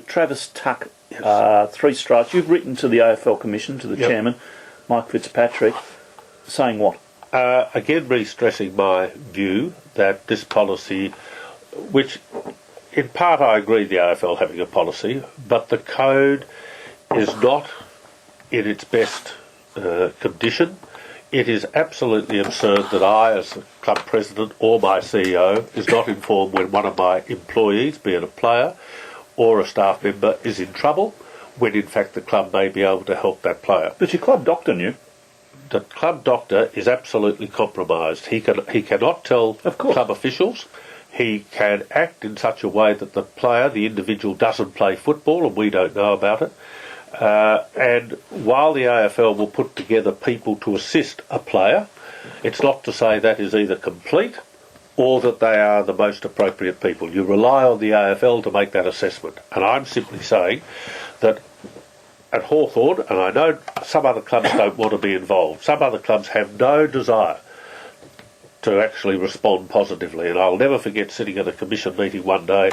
Travis Tuck, 3 strikes. You've written to the AFL Commission, to the chairman, Mike Fitzpatrick, saying what? Again, re-stressing my view that this policy, which in part I agree the AFL having a policy, but the code is not in its best condition. It is absolutely absurd that I, as a club president or my CEO, is not informed when one of my employees, be it a player or a staff member, is in trouble, when in fact the club may be able to help that player. But your club doctor knew. The club doctor is absolutely compromised. He cannot tell club officials. He can act in such a way that the player, the individual, doesn't play football and we don't know about it. And while the AFL will put together people to assist a player, it's not to say that is either complete or that they are the most appropriate people. You rely on the AFL to make that assessment. And I'm simply saying that at Hawthorn, and I know some other clubs don't want to be involved, some other clubs have no desire to actually respond positively. And I'll never forget sitting at a commission meeting one day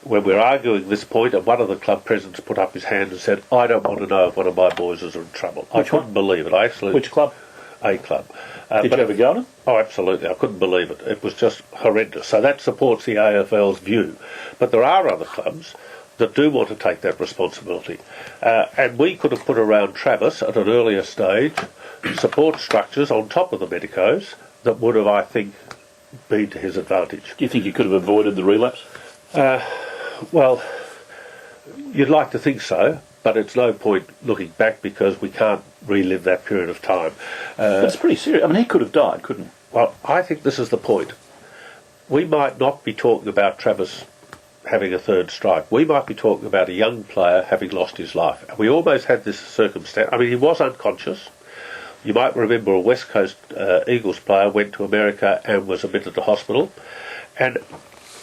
when we were arguing this point, and one of the club presidents put up his hand and said, I don't want to know if one of my boys is in trouble. I couldn't believe it. Which club? A club. Did you ever go on it? Oh, absolutely. I couldn't believe it. It was just horrendous. So that supports the AFL's view. But there are other clubs that do want to take that responsibility. And we could have put around Travis at an earlier stage support structures on top of the medicos that would have, I think, been to his advantage. Do you think you could have avoided the relapse? Well, you'd like to think so, but it's no point looking back because we can't relive that period of time. But it's pretty serious. I mean, he could have died, couldn't he? Well, I think this is the point. We might not be talking about Travis having a 3rd strike. We might be talking about a young player having lost his life. And we almost had this circumstance. I mean, he was unconscious. You might remember a West Coast Eagles player went to America and was admitted to hospital. And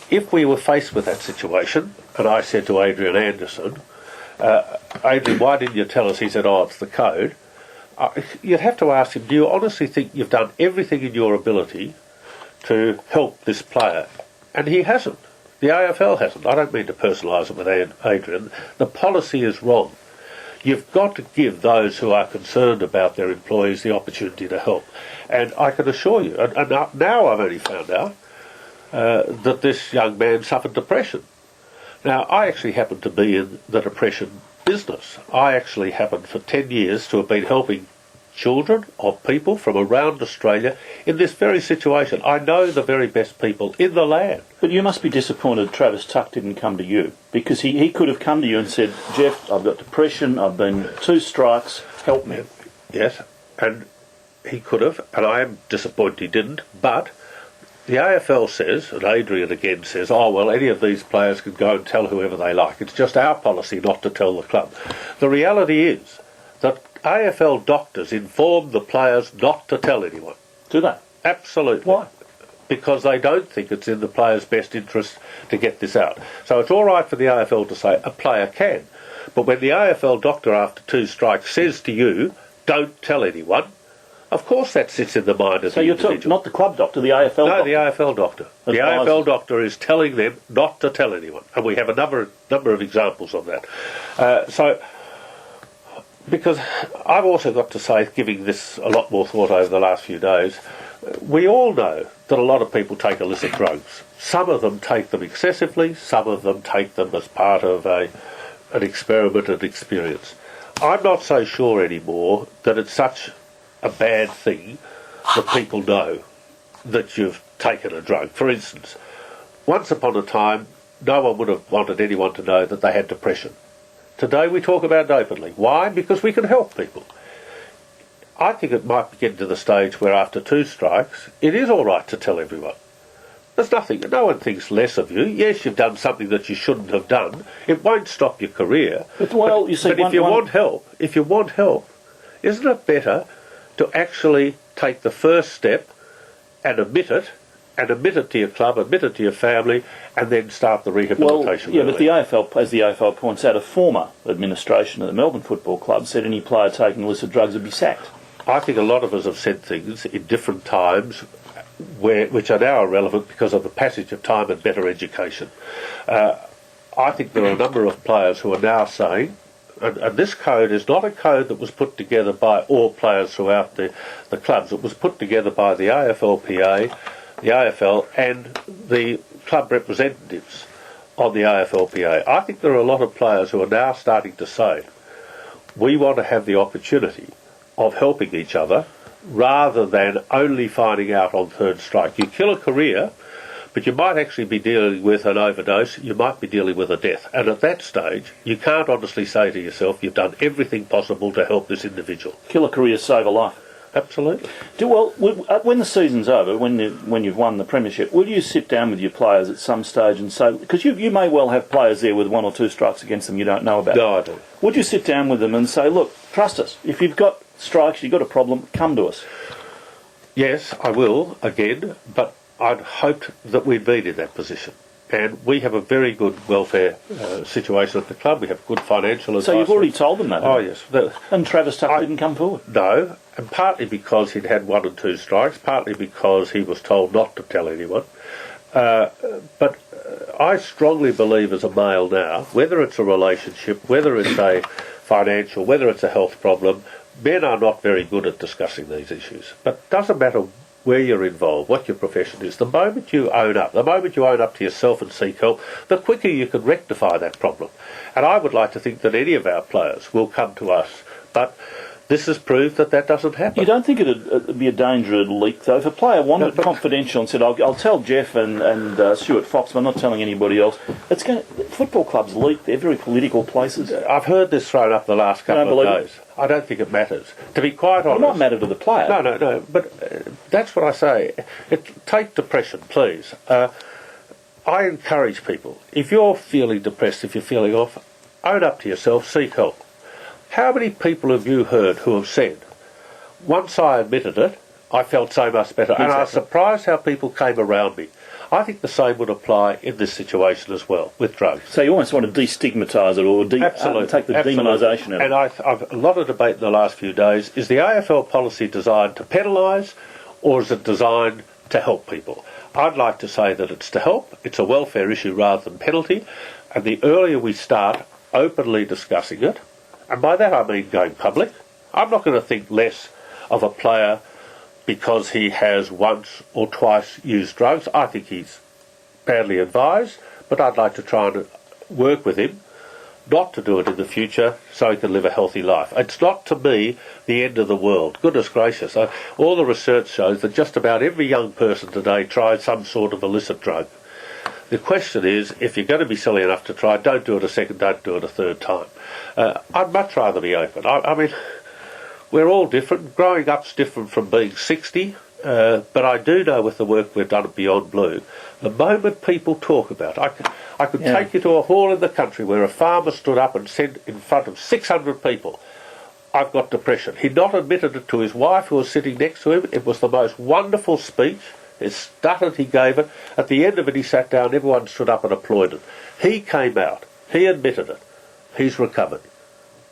if we were faced with that situation, and I said to Adrian Anderson, Adrian, why didn't you tell us? He said, oh, it's the code. You'd have to ask him, do you honestly think you've done everything in your ability to help this player? And he hasn't. The AFL hasn't. I don't mean to personalise it with Adrian. The policy is wrong. You've got to give those who are concerned about their employees the opportunity to help. And I can assure you, and now I've only found out, that this young man suffered depression. Now, I actually happen to be in the depression business. I actually happen for 10 years to have been helping children of people from around Australia in this very situation. I know the very best people in the land. But you must be disappointed Travis Tuck didn't come to you, because he could have come to you and said, Jeff, I've got depression, I've been 2 strikes, help me. Yes, and he could have, and I am disappointed he didn't, but the AFL says, and Adrian again says, oh, well, any of these players can go and tell whoever they like. It's just our policy not to tell the club. The reality is that AFL doctors inform the players not to tell anyone. Do they? Absolutely. Why? Because they don't think it's in the player's best interest to get this out. So it's all right for the AFL to say a player can. But when the AFL doctor after 2 strikes says to you, don't tell anyone, of course that sits in the mind of the individual. So you're talking not the club doctor, the AFL doctor? No, the AFL doctor. The AFL doctor is telling them not to tell anyone. And we have a number of examples of that. Because I've also got to say, giving this a lot more thought over the last few days, we all know that a lot of people take illicit drugs. Some of them take them excessively, some of them take them as part of an experiment and experience. I'm not so sure anymore that it's such a bad thing that people know that you've taken a drug. For instance, once upon a time, no one would have wanted anyone to know that they had depression. Today we talk about it openly. Why? Because we can help people. I think it might get to the stage where after 2 strikes, it is all right to tell everyone. There's nothing, no one thinks less of you. Yes, you've done something that you shouldn't have done. It won't stop your career. But if you want help, isn't it better to actually take the first step and admit it to your club, admit it to your family, and then start the rehabilitation? But the AFL, as the AFL points out, a former administration of the Melbourne Football Club said any player taking illicit drugs would be sacked. I think a lot of us have said things in different times which are now irrelevant because of the passage of time and better education. I think there are a number of players who are now saying, and this code is not a code that was put together by all players throughout the clubs. It was put together by the AFLPA, the AFL, and the club representatives on the AFLPA. I think there are a lot of players who are now starting to say, we want to have the opportunity of helping each other rather than only finding out on third strike. You kill a career, but you might actually be dealing with an overdose, you might be dealing with a death. And at that stage, you can't honestly say to yourself, you've done everything possible to help this individual. Kill a career, save a life. Absolutely. When the season's over, when you've won the premiership, will you sit down with your players at some stage and say, because you may well have players there with 1 or 2 strikes against them you don't know about. No, I don't. Would you sit down with them and say, look, trust us, if you've got strikes, you've got a problem, come to us? Yes, I will, again, but I'd hoped that we'd been in that position. And we have a very good welfare situation at the club. We have good financial advice. So you've already told them that? Oh, yes. And Travis Tuck didn't come forward? No, and partly because he'd had 1 and 2 strikes, partly because he was told not to tell anyone. But I strongly believe as a male now, whether it's a relationship, whether it's a financial, whether it's a health problem, men are not very good at discussing these issues. But it doesn't matter where you're involved, what your profession is. The moment you own up to yourself and seek help, the quicker you can rectify that problem. And I would like to think that any of our players will come to us. But this has proved that doesn't happen. You don't think it'd be a danger to leak, though? If a player wanted confidential and said, I'll tell Jeff and Stuart Fox, but I'm not telling anybody else, football clubs leak. They're very political places. I've heard this thrown up the last couple of days. I don't think it matters. To be quite honest... It might matter to the player. No. But that's what I say. Take depression, please. I encourage people, if you're feeling depressed, if you're feeling off, own up to yourself, seek help. How many people have you heard who have said, once I admitted it, I felt so much better, and I was surprised how people came around me. I think the same would apply in this situation as well, with drugs. So you almost want to destigmatise it or take the demonisation out of it. And I've a lot of debate in the last few days. Is the AFL policy designed to penalise, or is it designed to help people? I'd like to say that it's to help. It's a welfare issue rather than penalty. And the earlier we start openly discussing it, and by that I mean going public, I'm not going to think less of a player because he has once or twice used drugs. I think he's badly advised, but I'd like to try and work with him not to do it in the future so he can live a healthy life. It's not, to me, the end of the world. Goodness gracious. All the research shows that just about every young person today tries some sort of illicit drug. The question is, if you're going to be silly enough to try, don't do it a second, don't do it a third time. I'd much rather be open. I mean, we're all different. Growing up's different from being 60, but I do know with the work we've done at Beyond Blue, the moment people talk about it, I could take you to a hall in the country where a farmer stood up and said in front of 600 people, I've got depression. He'd not admitted it to his wife who was sitting next to him. It was the most wonderful speech. It stuttered, he gave it. At the end of it, he sat down, everyone stood up and applauded. He came out. He admitted it. He's recovered.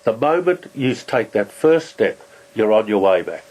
The moment you take that first step, you're on your way back.